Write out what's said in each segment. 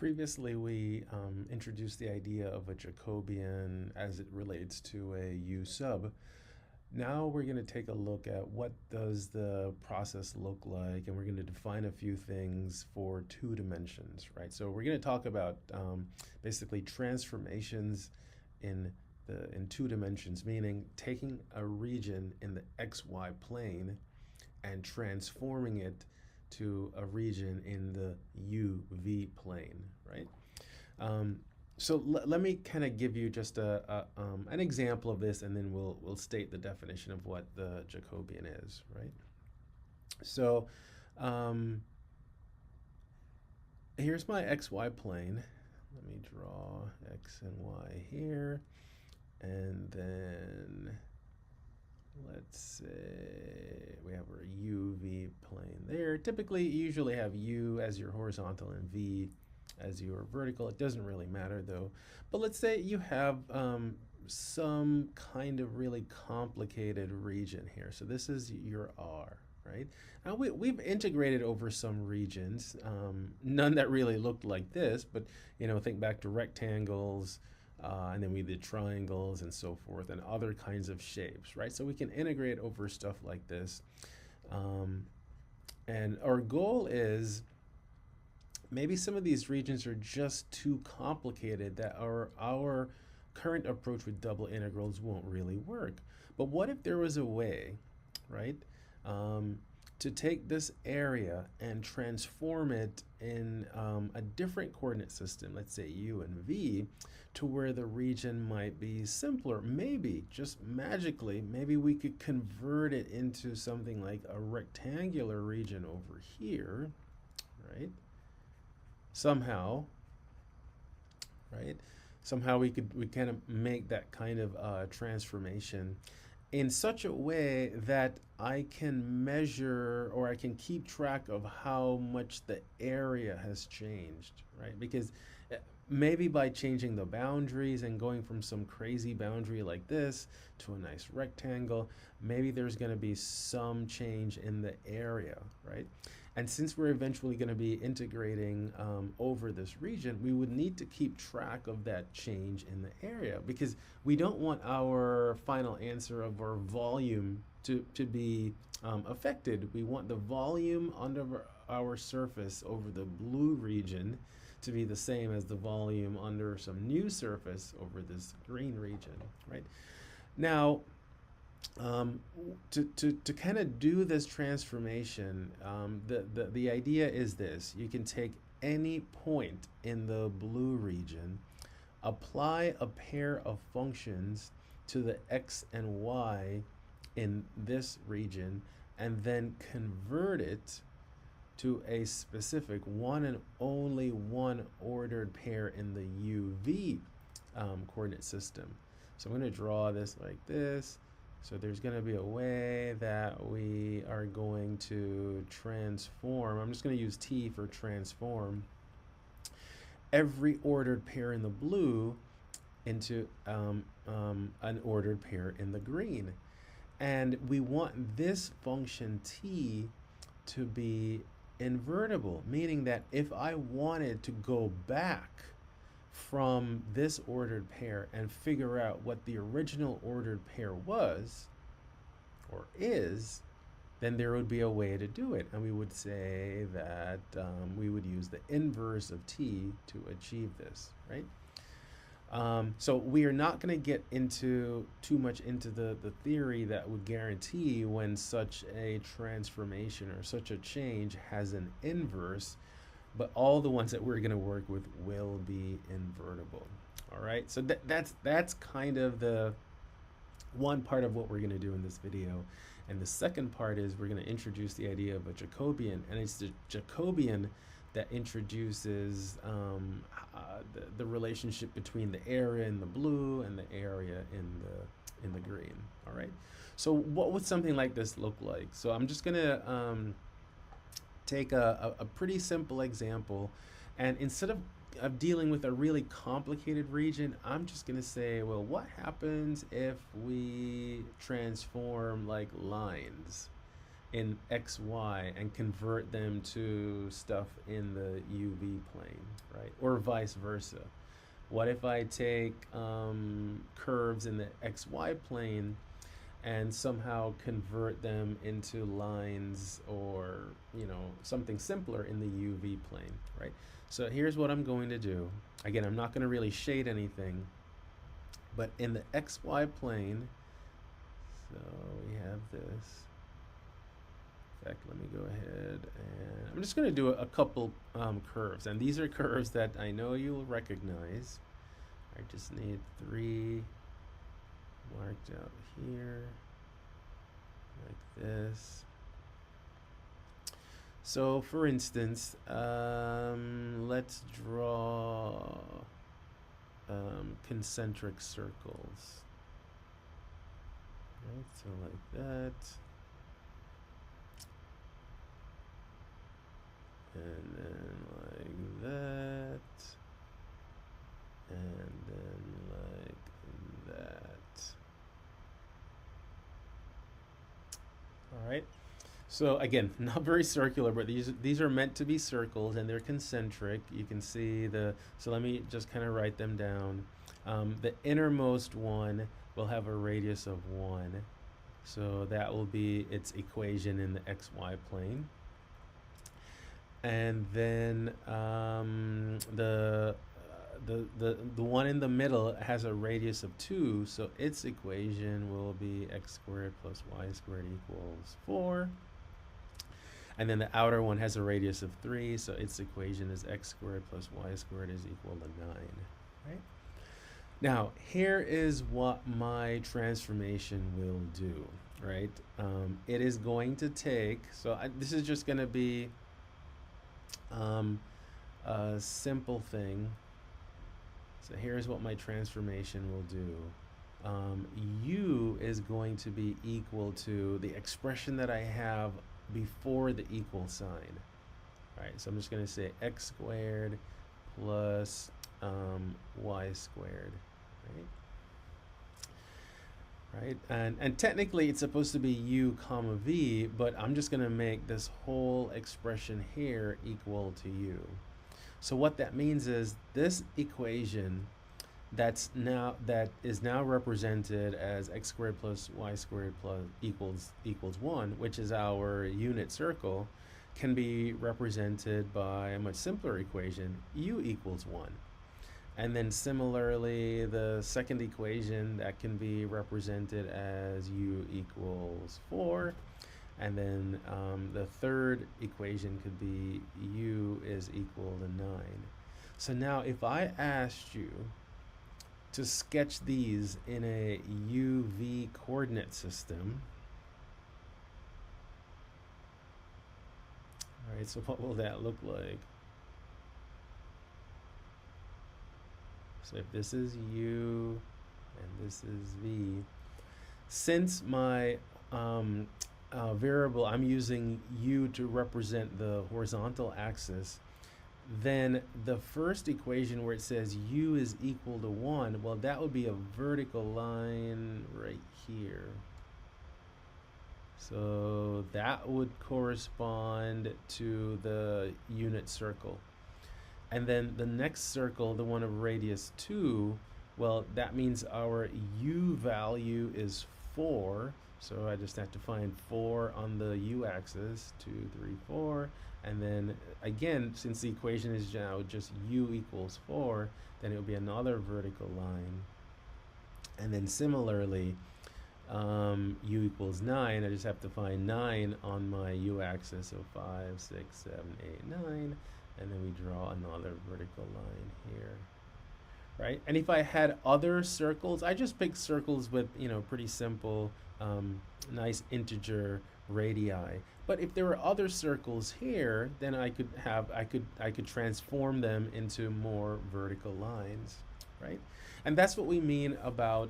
Previously, we introduced the idea of a Jacobian as it relates to a U sub. Now we're going to take a look at what does the process look like, and we're going to define a few things for two dimensions, right? So we're going to talk about basically transformations in in two dimensions, meaning taking a region in the XY plane and transforming it to a region in the UV plane, right? Um, let me kind of give you just an example of this, and then we'll state the definition of what the Jacobian is, right? So um, here's my XY plane. Let me draw X and Y here, and then let's say we have our UV plane there. Typically, you usually have U as your horizontal and V as your vertical. It doesn't really matter though. But let's say you have some kind of really complicated region here. So this is your R, right? Now we've integrated over some regions, none that really looked like this, but think back to rectangles, and then we did triangles and so forth and other kinds of shapes, right? So we can integrate over stuff like this. And our goal is maybe some of these regions are just too complicated that our current approach with double integrals won't really work. But what if there was a way, right, to take this area and transform it in a different coordinate system, let's say U and V, to where the region might be simpler. Maybe, just magically, maybe we could convert it into something like a rectangular region over here, right? Somehow, right? Somehow we kind of make that kind of transformation in such a way that I can measure or I can keep track of how much the area has changed, right? Because maybe by changing the boundaries and going from some crazy boundary like this to a nice rectangle, maybe there's going to be some change in the area, right? And since we're eventually going to be integrating over this region, we would need to keep track of that change in the area, because we don't want our final answer of our volume to be affected. We want the volume under our surface over the blue region to be the same as the volume under some new surface over this green region, right? Now, to kind of do this transformation, the idea is this: you can take any point in the blue region, apply a pair of functions to the x and y in this region, and then convert it to a specific one and only one ordered pair in the UV coordinate system. So I'm going to draw this like this. So there's going to be a way that we are going to transform. I'm just going to use T for transform every ordered pair in the blue into an ordered pair in the green. And we want this function T to be invertible, meaning that if I wanted to go back from this ordered pair and figure out what the original ordered pair was or is, then there would be a way to do it. And we would say that we would use the inverse of T to achieve this, right? So we are not going to get into too much into the theory that would guarantee when such a transformation or such a change has an inverse, but all the ones that we're going to work with will be invertible. All right, so that's kind of the one part of what we're going to do in this video. And the second part is we're going to introduce the idea of a Jacobian, and it's the Jacobian that introduces the relationship between the area in the blue and the area in the green. All right, so what would something like this look like? So I'm just going to take a pretty simple example, and instead of dealing with a really complicated region, I'm just going to say, well, what happens if we transform like lines? in XY and convert them to stuff in the UV plane, right? Or vice versa. What if I take curves in the XY plane and somehow convert them into lines, or something simpler in the UV plane, right? So here's what I'm going to do. Again, I'm not going to really shade anything, but in the XY plane, so we have this. In fact, let me go ahead and I'm just going to do a couple curves, and these are curves that I know you'll recognize. I just need 3 marked out here like this. So for instance, let's draw concentric circles. Right, so like that. And then like that. And then like that. All right. So again, not very circular, but these are meant to be circles, and they're concentric. You can see so let me just kind of write them down. The innermost one will have a radius of 1. So that will be its equation in the XY plane. And then the one in the middle has a radius of 2, so its equation will be x squared plus y squared equals 4. And then the outer one has a radius of 3, so its equation is x squared plus y squared is equal to 9. Right? Now, here is what my transformation will do. Right? It is going to take, this is just going to be a simple thing. So here's what my transformation will do. U is going to be equal to the expression that I have before the equal sign. All right, so I'm just going to say x squared plus y squared, right? And technically it's supposed to be u comma v, but I'm just going to make this whole expression here equal to u. So what that means is this equation that is now represented as x squared plus y squared plus equals 1, which is our unit circle, can be represented by a much simpler equation, u equals 1. And then similarly, the second equation that can be represented as u equals 4. And then the third equation could be u is equal to 9. So now if I asked you to sketch these in a UV coordinate system, all right, so what will that look like? So if this is u and this is v, since my variable, I'm using u to represent the horizontal axis, then the first equation where it says u is equal to 1, well, that would be a vertical line right here. So that would correspond to the unit circle. And then the next circle, the one of radius 2, well, that means our u value is 4. So I just have to find 4 on the u-axis, 2, 3, 4. And then again, since the equation is now just u equals 4, then it will be another vertical line. And then similarly, u equals 9, I just have to find 9 on my u-axis, so 5, 6, 7, 8, 9. And then we draw another vertical line here. Right? And if I had other circles, I just picked circles with, pretty simple, nice integer radii. But if there were other circles here, then I could transform them into more vertical lines, right? And that's what we mean about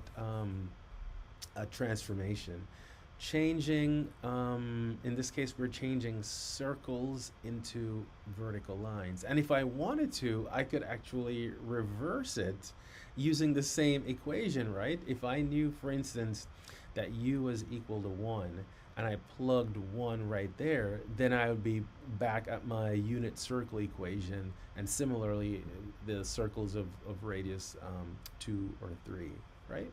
a transformation. Changing, in this case, we're changing circles into vertical lines. And if I wanted to, I could actually reverse it using the same equation, right? If I knew, for instance, that u was equal to 1, and I plugged 1 right there, then I would be back at my unit circle equation, and similarly, the circles of radius 2 or 3, right?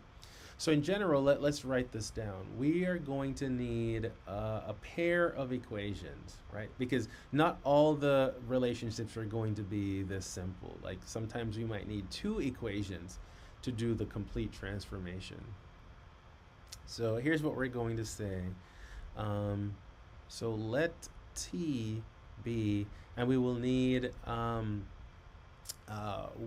So in general, let's write this down. We are going to need a pair of equations, right? Because not all the relationships are going to be this simple. Like sometimes we might need 2 equations to do the complete transformation. So here's what we're going to say. So let t be, and we will need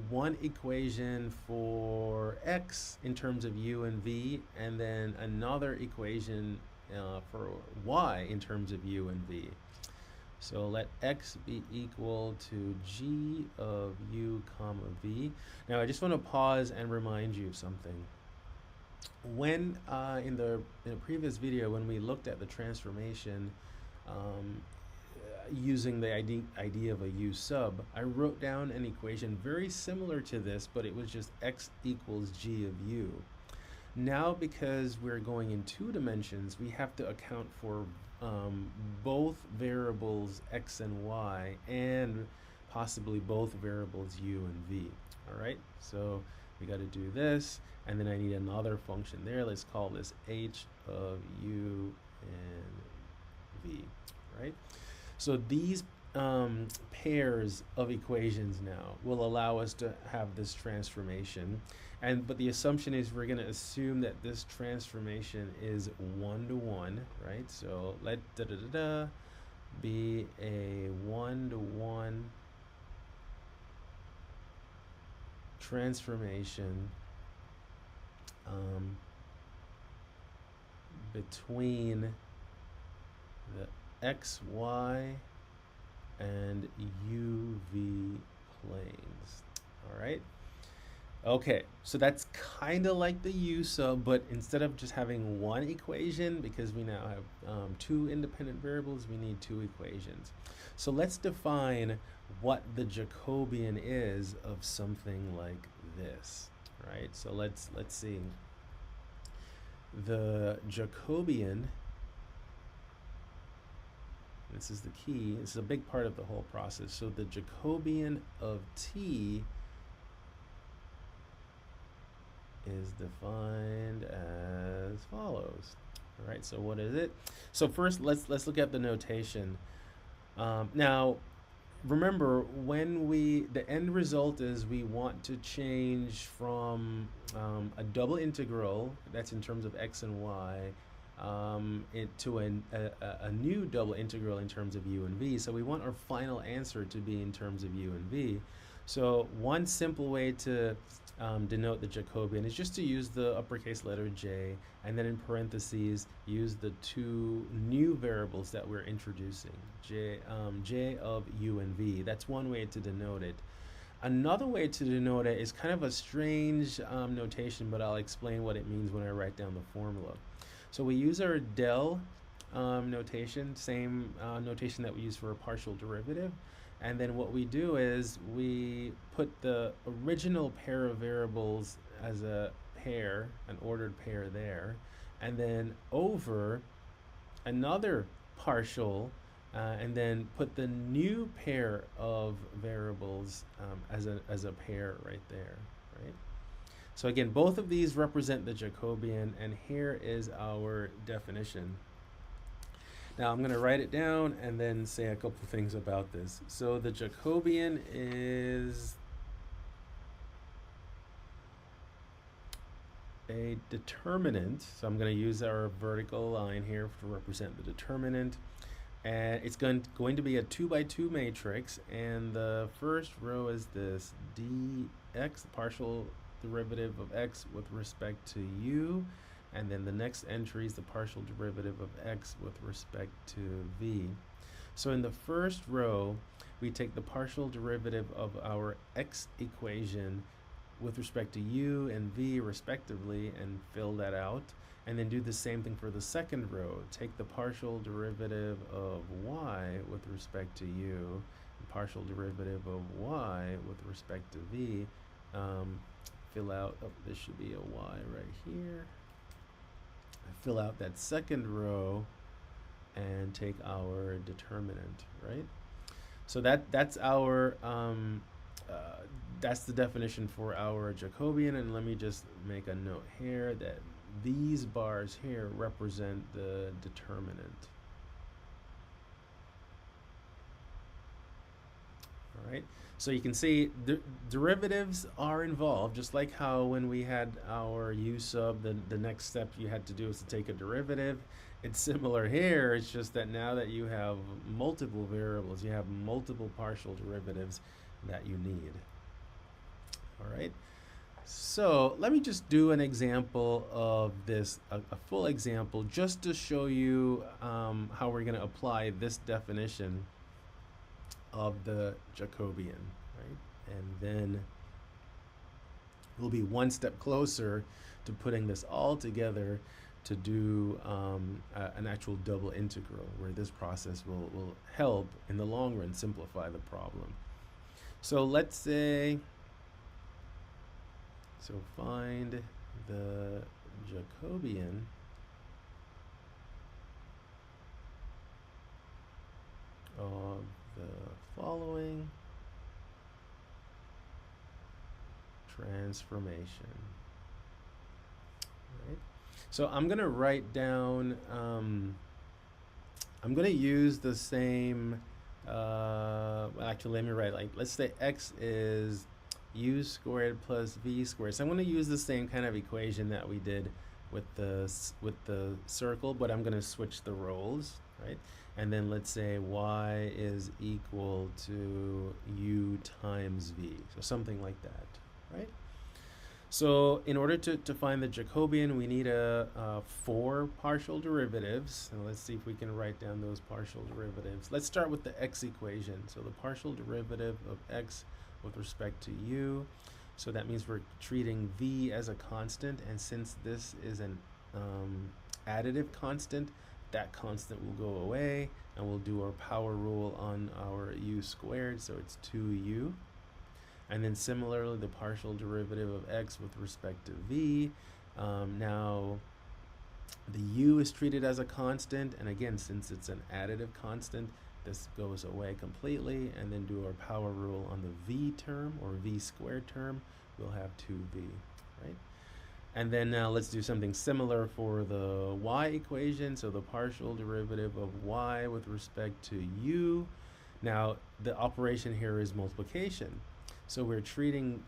one equation for x in terms of u and v, and then another equation for y in terms of u and v. So let x be equal to g of u comma v. Now I just want to pause and remind you of something. When in the previous video, when we looked at the transformation using the idea of a u sub, I wrote down an equation very similar to this, but it was just x equals g of u. Now, because we're going in 2 dimensions, we have to account for both variables x and y, and possibly both variables u and v. All right, so we got to do this, and then I need another function there. Let's call this h of u and v, right? So these pairs of equations now will allow us to have this transformation, but the assumption is we're going to assume that this transformation is 1-to-1, right? So let be a 1-to-1 transformation between the xy and uv planes. All right. Okay, so that's kind of like the u sub, but instead of just having 1 equation, because we now have 2 independent variables, we need 2 equations. So let's define what the Jacobian is of something like this, right? So let's see. The Jacobian, this is the key, this is a big part of the whole process. So the Jacobian of t is defined as follows. All right, so what is it? So first, let's look at the notation. Now, remember, when the end result is we want to change from a double integral, that's in terms of x and y, to a new double integral in terms of u and v. So we want our final answer to be in terms of u and v. So one simple way to denote the Jacobian is just to use the uppercase letter j, and then in parentheses use the 2 new variables that we're introducing, j of u and v. That's one way to denote it. Another way to denote it is kind of a strange notation, but I'll explain what it means when I write down the formula. So we use our del notation, same notation that we use for a partial derivative. And then what we do is we put the original pair of variables as a pair, an ordered pair there, and then over another partial, and then put the new pair of variables as a pair right there, right? So again, both of these represent the Jacobian, and here is our definition. Now I'm going to write it down and then say a couple things about this. So the Jacobian is a determinant. So I'm going to use our vertical line here to represent the determinant. And it's going to be a 2x2 matrix. And the first row is this dx, the partial derivative of x with respect to u. And then the next entry is the partial derivative of x with respect to v. So in the first row, we take the partial derivative of our x equation with respect to u and v respectively and fill that out. And then do the same thing for the second row. Take the partial derivative of y with respect to u, and partial derivative of y with respect to v. Fill out, this should be a y right here. Fill out that second row and take our determinant, right? So that's our that's the definition for our Jacobian. And let me just make a note here that these bars here represent the determinant. All right, so you can see derivatives are involved, just like how when we had our u sub, the next step you had to do is to take a derivative. It's similar here. It's just that now that you have multiple variables, you have multiple partial derivatives that you need. All right, so let me just do an example of this, a full example, just to show you how we're going to apply this definition of the Jacobian, right? And then we'll be one step closer to putting this all together to do an actual double integral, where this process will help in the long run simplify the problem. So let's say, so find the Jacobian of the following transformation. Right? So I'm going to write down, I'm going to use the same, actually let me write, like, let's say x is u squared plus v squared. So I'm going to use the same kind of equation that we did with the circle, but I'm going to switch the roles, right? And then let's say y is equal to u times v, so something like that, right? So in order to find the Jacobian, we need 4 partial derivatives. And let's see if we can write down those partial derivatives. Let's start with the x equation. So the partial derivative of x with respect to u. So that means we're treating v as a constant, and since this is an additive constant, that constant will go away, and we'll do our power rule on our u squared, so it's 2u. And then similarly, the partial derivative of x with respect to v. Now, the u is treated as a constant, and again, since it's an additive constant, this goes away completely, and then do our power rule on the v term, or v squared term. We'll have 2v, right? And then now let's do something similar for the y equation. So the partial derivative of y with respect to u. Now, the operation here is multiplication. So we're treating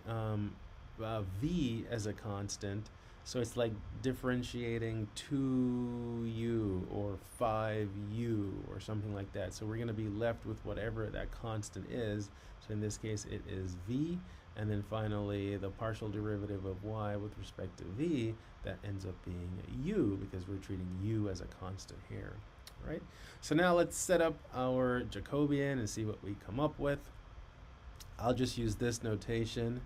v as a constant. So it's like differentiating 2u or 5u or something like that. So we're going to be left with whatever that constant is. So in this case, it is v. And then finally, the partial derivative of y with respect to v, that ends up being u, because we're treating u as a constant here, right? So now let's set up our Jacobian and see what we come up with. I'll just use this notation.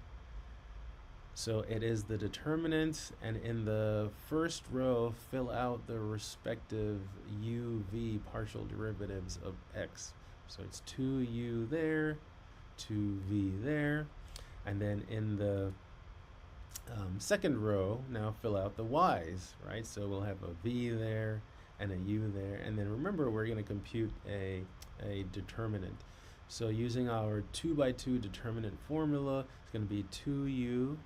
So it is the determinant, and in the first row, fill out the respective u, v partial derivatives of x. So it's 2u there, 2v there. And then in the second row, now fill out the y's, right? So we'll have a v there and a u there. And then remember, we're going to compute a determinant. So using our 2 by 2 determinant formula, it's going to be 2u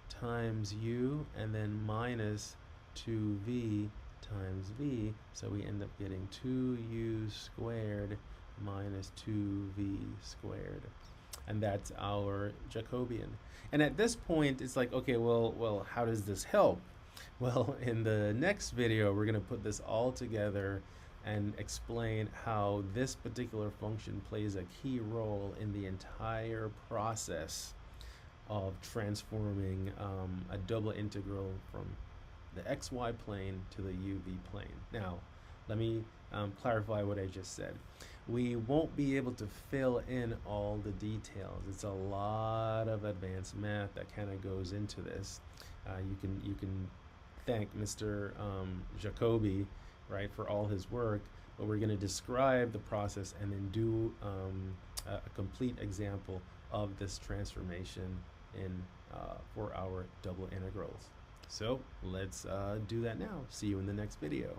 times u and then minus 2v times v. So we end up getting 2u squared minus 2v squared. And that's our Jacobian. And at this point, it's like, okay, well, how does this help? Well, in the next video, we're going to put this all together and explain how this particular function plays a key role in the entire process of transforming a double integral from the xy plane to the uv plane. Now, let me clarify what I just said. We won't be able to fill in all the details. It's a lot of advanced math that kind of goes into this. You can thank Mr. Jacobi, right, for all his work, but we're going to describe the process and then do a complete example of this transformation in for our double integrals. So let's do that now. See you in the next video.